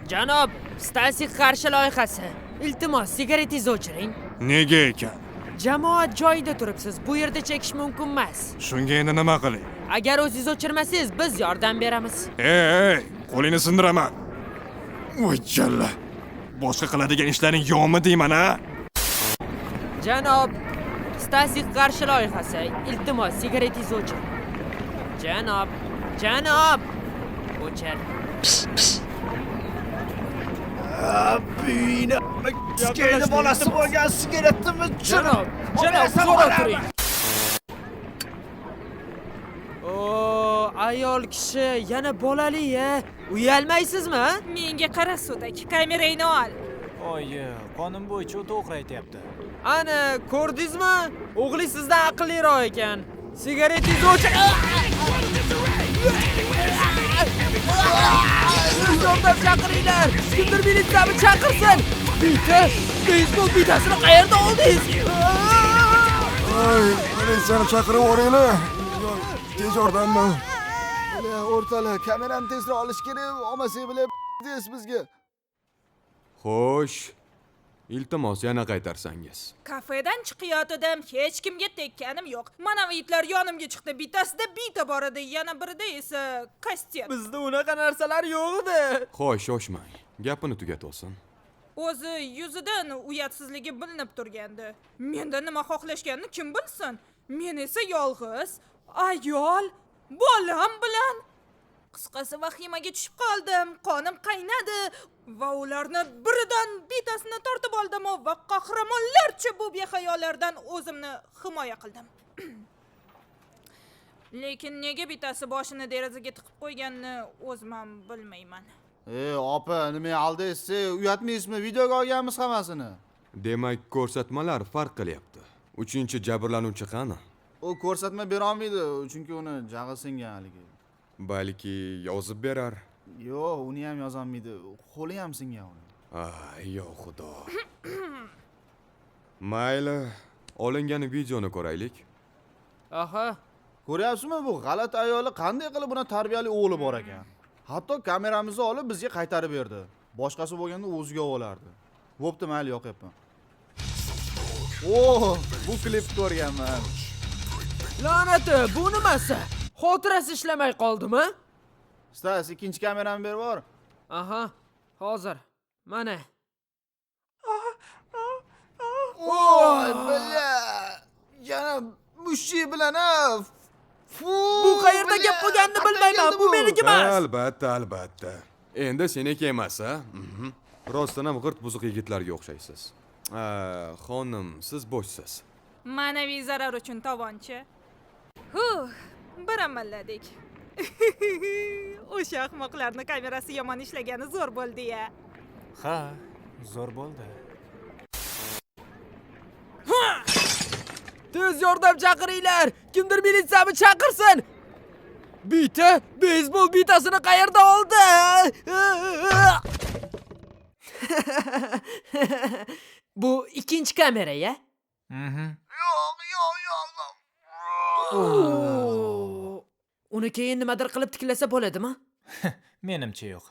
Janob, Stasi qarshi loyihasi. Iltimos, sigaretingizni o'chiring. Nega ekan? Jamoat joyida turibsiz. Bu yerda chekish mumkin emas. Shunga endi nima qilay? Agar o'zingiz o'chirmasangiz, biz yordam beramiz. Ey, qo'lingni sindiraman. Voy jalla. Boshqa qiladigan ishlaring yo'qmi deyman, ha? Janob, Stasi qarshi loyihasi. Iltimos, sigaretingizni o'chiring. Janob. O'chir. Buyini skeyni bolasi bo'lgan sigaretni Janob, so'ra turing. Ayol kishi yana bolali-ya. Uyalmaysizmi? Menga qara sudak, kamerangni ol. Oyi, qonun bo'yicha u to'g'ri aytyapti. Ana, ko'rdingizmi? O'g'lingiz sizdan aqlliroq ekan. Sigaretingizni o'chiring. Yordam chaqiringlar. Kimdir militsiyani chaqirsin. Beyzbol bitasini qayerda oldingiz? Ay, militsiyani chaqirib yuboringlar. Tez yordammi? o'rtalar kamerani tezroq olish kerak, olmasak bile deysiz bizga. Xo'sh, iltimos yana qaytarsangiz. Kafedan chiqayotdim, hech kimga tekkanim yo'q. Mana itlar yonimga chiqdi. Bittasida bita bor edi, yana birida esa kastet. Bizda unaqa narsalar yo'q edi. Xo'sh, shoshmang. Gapini tugatolsin. O'zi yuzidan uyatsizligi bilinib turgandi. Mendan nima xohlashganini kim bilsin? Men esa yolg'iz, ayol, bolam bilan qisqasi vahimaga tushib qoldim. Qonim qaynadi va ularni biridan bitasini tortib oldim va qahramonlarcha bu behayolardan o'zimni himoya qildim. Lekin nega bitasi boshini derazaga tiqib qo'yganini o'zim ham bilmayman. Opa, nima aldaysiz? Uyatmaysizmi? Videoga olganmiz hammasini. Demak, ko'rsatmalar farq qilyapti. 3-jabrlanuvchi qani? U ko'rsatma bera olmaydi, chunki uni jag'i singan haligi. Balki yozib berar. Yo'q, uni ham yoza olmaydi. Qo'li ham singan uni. Yo xudo. Mayli, olingan videoni ko'raylik. Aha. Ko'ryapsizmi, bu g'alati ayoli qanday qilib buni tarbiyali o'g'li bor ekan. Hatto kameramizni olib bizga qaytarib berdi. Boshqasi bo'lganda o'ziga olardi. Bo'pti, mayli, yoqyapman. Bu klip ko'rganman. La'nati, bu nimasi? Xotirasi ishlamay qoldimi? Stas, ikkinchi kamerani berib bor. Aha, hozir. Mana. Voy, billa. Yana mushuk bilan Bu qayerda gap qilganini bilmayman. Bu meniki emas. Albatta. Endi seniki emas, ha? Rostdan ham g'irt buzuq yigitlarga o'xshaysiz. Xonim, siz bo'shsiz. Ma'naviy zarar uchun tovonchi. Bir amalladik. O'sha ahmoqlarning kamerasi yomon ishlagani zo'r bo'ldi-ya. Ha, zo'r bo'ldi. Tez yordam chaqiringlar. Kimdir militsiyani chaqirsin. Bita, beyzbol bitasini qayerda oldi? Bu ikkinchi kamera-ya? Uni keyin nimadir qilib tiklasa bo'ladimi? Menimcha yo'q.